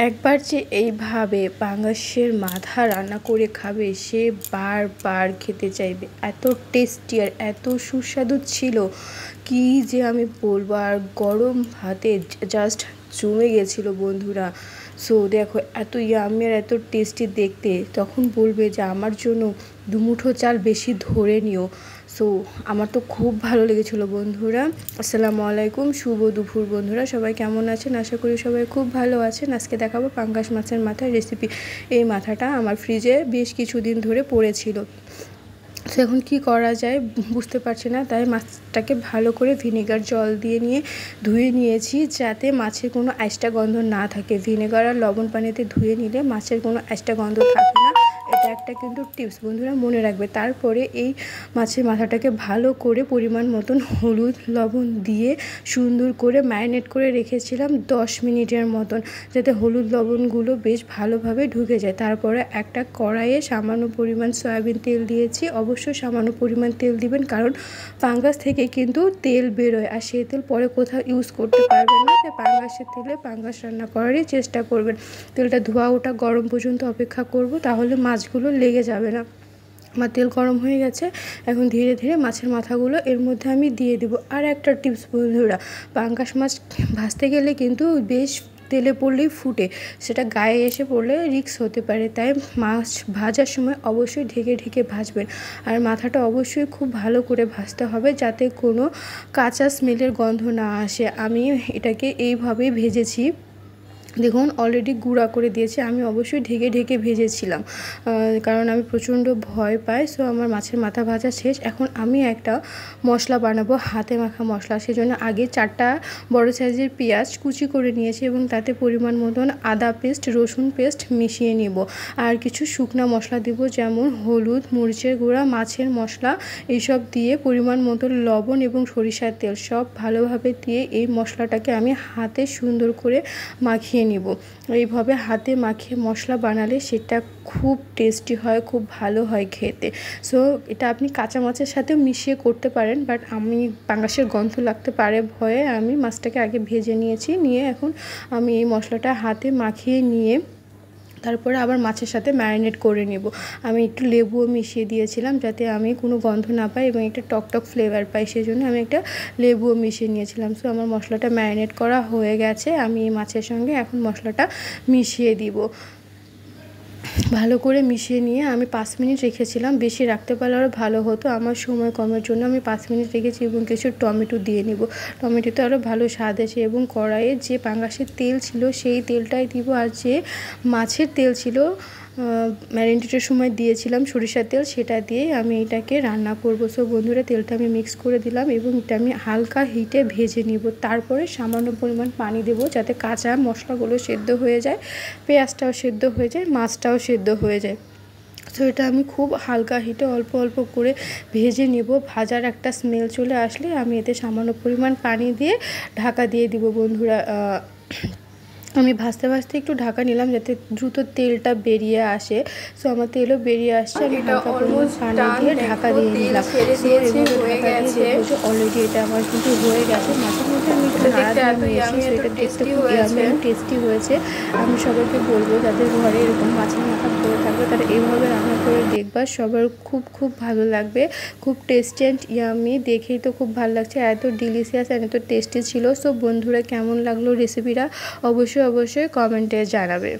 একবার যে এইভাবে পাঙ্গাসের মাথা রান্না করে খাবে সে বারবার খেতে চাইবে। এত টেস্টি আর এত সুস্বাদু ছিল কি যে আমি বলবো। আর গরম ভাতে জাস্ট জমে গেছিলো বন্ধুরা। সো দেখো এত ইয়ামি আর এত টেস্টি দেখতে, তখন বলবে যে আমার জন্য দুমুঠো চাল বেশি ধরে নিও। সো আমার তো খুব ভালো লেগেছিলো বন্ধুরা। আসসালামু আলাইকুম, শুভ দুপুর বন্ধুরা। সবাই কেমন আছেন? আশা করি সবাই খুব ভালো আছেন। আজকে দেখাবো পাঙ্গাস মাছের মাথার রেসিপি। এই মাথাটা আমার ফ্রিজে বেশ কিছুদিন ধরে পড়েছিল। তো এখন কী করা যায় বুঝতে পারছি না, তাই মাছটাকে ভালো করে ভিনেগার জল দিয়ে ধুয়ে নিয়েছি, যাতে মাছের কোনো আইসটা গন্ধ না থাকে। ভিনেগার আর লবণ পানিতে ধুয়ে নিলে মাছের কোনো আইসটা গন্ধ থাকে না। এটা একটা কিন্তু টিপস বন্ধুরা, মনে রাখবে। তারপরে এই মাছের মাথাটাকে ভালো করে পরিমাণ মতন হলুদ লবণ দিয়ে সুন্দর করে ম্যারিনেট করে রেখেছিলাম 10 মিনিটের মতন, যাতে হলুদ লবণগুলো বেশ ভালোভাবে ঢুকে যায়। তারপরে একটা কড়াইয়ে সামান্য পরিমাণ সয়াবিন তেল দিয়েছি। অবশ্যই সামান্য পরিমাণ তেল দিবেন, কারণ পাঙ্গাস থেকে কিন্তু তেল বেরোয়, আর সেই তেল পরে কোথাও ইউজ করতে পারবেন না। তাই পাঙ্গাসের তেলে পাঙ্গাস রান্না করারই চেষ্টা করবেন। তেলটা ধোয়া ওটা গরম পর্যন্ত অপেক্ষা করব, তাহলে মাছগুলো লেগে যাবে না। আমার তেল গরম হয়ে গেছে, এখন ধীরে ধীরে মাছের মাথাগুলো এর মধ্যে আমি দিয়ে দেবো। আর একটা টিপস বন্ধুরা, পাঙ্গাস মাছ ভাজতে গেলে কিন্তু বেশ তেলে পড়লেই ফুটে, সেটা গায়ে এসে পড়লে রিস্ক হতে পারে। তাই মাছ ভাজার সময় অবশ্যই ঢেকে ঢেকে ভাজবেন। আর মাথাটা অবশ্যই খুব ভালো করে ভাজতে হবে, যাতে কোনো কাঁচা স্মেলের গন্ধ না আসে। আমি এটাকে এইভাবেই ভেজেছি। দেখুন অলরেডি গুঁড়া করে দিয়েছি। আমি অবশ্যই ঢেকে ঢেকে ভেজেছিলাম, কারণ আমি প্রচণ্ড ভয় পাই। সো আমার মাছের মাথা ভাজা শেষ। এখন আমি একটা মশলা বানাবো, হাতে মাখা মশলা। সেজন্য আগে 4টা বড় সাইজের পেঁয়াজ কুচি করে নিয়েছি এবং তাতে পরিমাণ মতন আদা পেস্ট রসুন পেস্ট মিশিয়ে নেব। আর কিছু শুকনো মশলা দেব, যেমন হলুদ মরিচের গুঁড়া মাছের মশলা, এইসব দিয়ে পরিমাণ মতন লবণ এবং সরিষার তেল সব ভালোভাবে দিয়ে এই মশলাটাকে আমি হাতে সুন্দর করে মাখিয়ে নিব। এইভাবে হাতে মাখিয়ে মশলা বানালে সেটা খুব টেস্টি হয়, খুব ভালো হয় খেতে। সো এটা আপনি কাঁচা মাছের সাথেও মিশিয়ে করতে পারেন, বাট আমি পাঙ্গাসের গন্ধ লাগতে পারে ভয়ে আমি মাছটাকে আগে ভেজে নিয়েছি। নিয়ে এখন আমি এই মশলাটা হাতে মাখিয়ে নিয়ে তারপরে আবার মাছের সাথে ম্যারিনেট করে নেব। আমি একটু লেবুও মিশিয়ে দিয়েছিলাম, যাতে আমি কোনো গন্ধ না পাই এবং একটা টকটক ফ্লেভার পাই, সেজন্য আমি একটা লেবুও মিশিয়ে নিয়েছিলাম। সো আমার মশলাটা ম্যারিনেট করা হয়ে গেছে। আমি এই মাছের সঙ্গে এখন মশলাটা মিশিয়ে দিব। ভালো করে মিশিয়ে নিয়ে আমি 5 মিনিট রেখেছিলাম। বেশি রাখতে পারলে আরও ভালো হতো, আমার সময় কমের জন্য আমি 5 মিনিট রেখেছি। এবং কিছু টমেটো দিয়ে নিব, টমেটোতে আরও ভালো স্বাদ আসে। এবং কড়াইয়ে যে পাঙ্গাসের তেল ছিল সেই তেলটাই দিব, আর যে মাছের তেল ছিল ম্যারিনেটের সময় দিয়েছিলাম সরিষার তেল, সেটা দিয়ে আমি এটাকে রান্না করব। সো বন্ধুরা, তেলটা আমি মিক্স করে দিলাম এবং এটা আমি হালকা হিটে ভেজে নিব। তারপরে সামান্য পরিমাণ পানি দেব, যাতে কাঁচা মশলাগুলো সেদ্ধ হয়ে যায়, পেঁয়াজটাও সেদ্ধ হয়ে যায়, মাছটাও সেদ্ধ হয়ে যায়। তো এটা আমি খুব হালকা হিটে অল্প অল্প করে ভেজে নেব। ভাজার একটা স্মেল চলে আসলে আমি এতে সামান্য পরিমাণ পানি দিয়ে ঢাকা দিয়ে দিব বন্ধুরা। আমি ভাজতে ভাজতে একটু ঢাকা নিলাম, যাতে দ্রুত তেলটা বেরিয়ে আসে। সো আমার তেলও বেরিয়ে আসছে। আমি হালকা পরিমাণ পানি দিয়ে ঢাকা দিয়ে নিলাম। অলরেডি এটা আমার কিন্তু হয়ে গেছে। মাছের মধ্যে আমি একটু নাড়া নিয়েছি, সেটা দেখতে খুব ইয়ামি টেস্টি হয়েছে। আমি সবাইকে বলবো, যাদের ঘরে এরকম মাছের মাথা পড়ে থাকবে তারা এইভাবে রান্না করে দেখবা, সবার খুব খুব ভালো লাগবে। খুব টেস্টি অ্যান্ড ইয়ামি, দেখেই তো খুব ভালো লাগছে। এত ডিলিশিয়াস অ্যান্ড এত টেস্টি ছিল। সো বন্ধুরা, কেমন লাগলো রেসিপিটা অবশ্যই কমেন্টে জানাবে।